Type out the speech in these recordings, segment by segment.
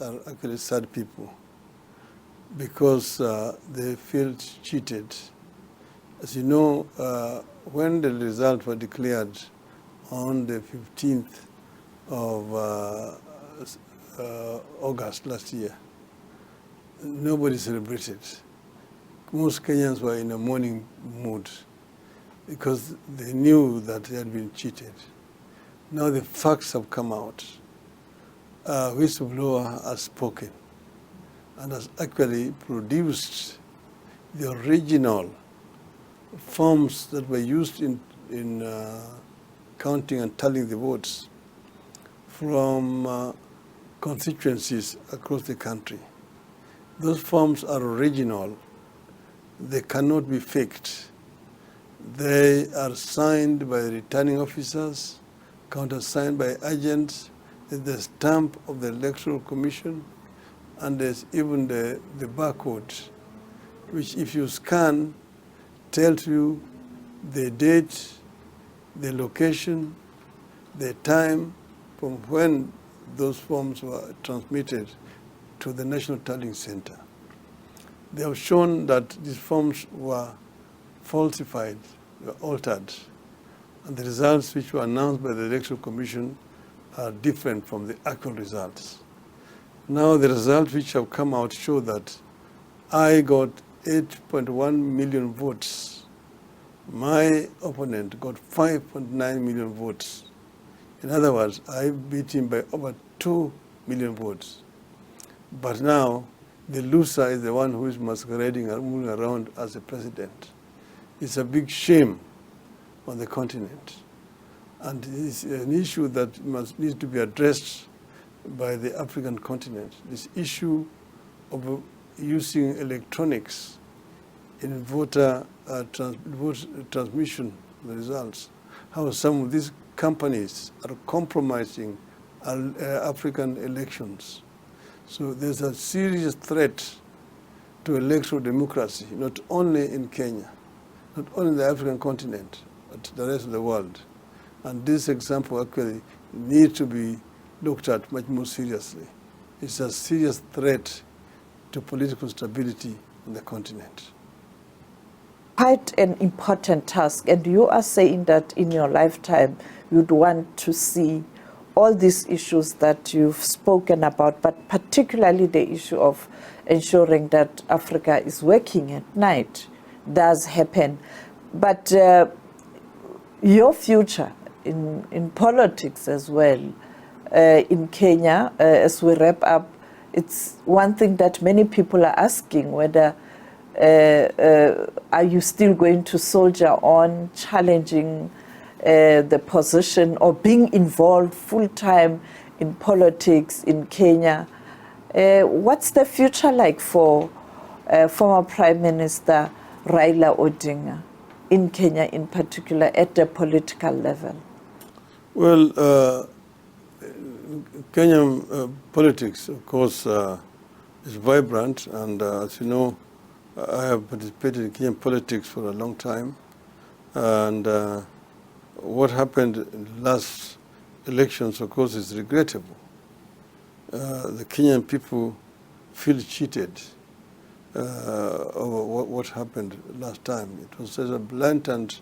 are actually sad people because they feel cheated. As you know, when the results were declared on the 15th of August last year, nobody celebrated. Most Kenyans were in a mourning mood because they knew that they had been cheated. Now the facts have come out. Whistleblower has spoken and has actually produced the original forms that were used in counting and tallying the votes from constituencies across the country. Those forms are original. They cannot be faked. They are signed by returning officers, countersigned by agents, the stamp of the Electoral Commission, and there's even the barcode, which if you scan, tells you the date, the location, the time from when those forms were transmitted to the National Tallying Center. They have shown that these forms were falsified, were altered, and the results which were announced by the Electoral Commission are different from the actual results. Now the results which have come out show that I got 8.1 million votes. My opponent got 5.9 million votes. In other words, I beat him by over 2 million votes. But now the loser is the one who is masquerading and moving around as a president. It's a big shame on the continent. And it's an issue that needs to be addressed by the African continent. This issue of using electronics in voter transmission, the results, how some of these companies are compromising African elections. So there's a serious threat to electoral democracy, not only in Kenya, not only in the African continent, but the rest of the world. And this example actually needs to be looked at much more seriously. It's a serious threat to political stability in the continent. Quite an important task, and you are saying that in your lifetime you'd want to see all these issues that you've spoken about, but particularly the issue of ensuring that Africa is working at night does happen. But your future in politics as well, in Kenya, as we wrap up, it's one thing that many people are asking, whether are you still going to soldier on, challenging the position or being involved full-time in politics in Kenya? What's the future like for former Prime Minister Raila Odinga in Kenya in particular at the political level? Well, Kenyan politics, of course, is vibrant, and as you know, I have participated in Kenyan politics for a long time, and what happened in the last elections, of course, is regrettable. The Kenyan people feel cheated over what happened last time. It was such a blatant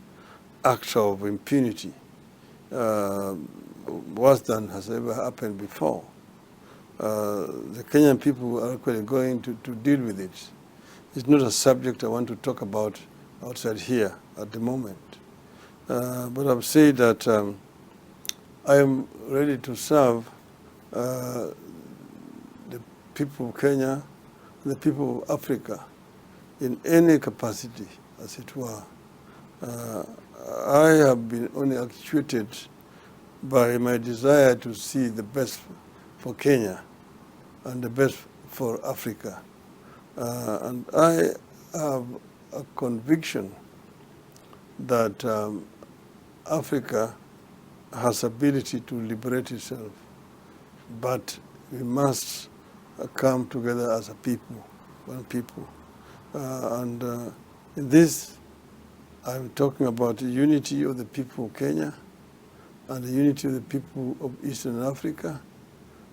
act of impunity, worse than has ever happened before. The Kenyan people are actually going to deal with it. It's not a subject I want to talk about outside here at the moment. But I've said that I am ready to serve the people of Kenya and the people of Africa in any capacity, as it were. I have been only actuated by my desire to see the best for Kenya and the best for Africa. And I have a conviction that Africa has ability to liberate itself, but we must come together as a people, one people. And in this, I'm talking about the unity of the people of Kenya and the unity of the people of Eastern Africa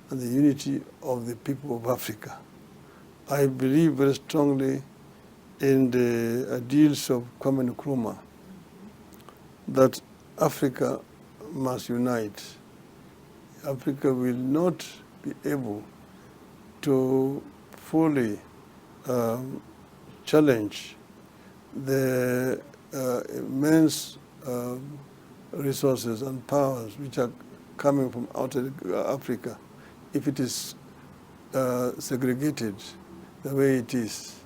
and the unity of the people of Africa. I believe very strongly in the ideals of Kwame Nkrumah that Africa must unite. Africa will not be able to fully challenge the immense resources and powers which are coming from outside Africa if it is segregated the way it is.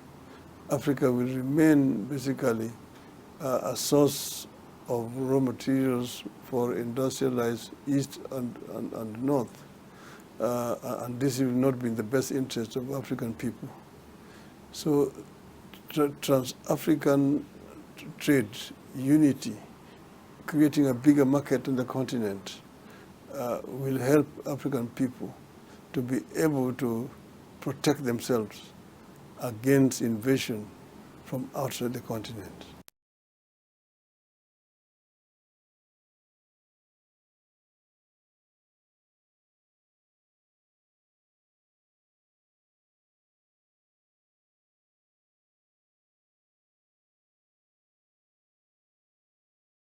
Africa will remain basically a source of raw materials for industrialized East and North. And this will not be in the best interest of African people. So trans-African trade, unity, creating a bigger market on the continent will help African people to be able to protect themselves against invasion from outside the continent.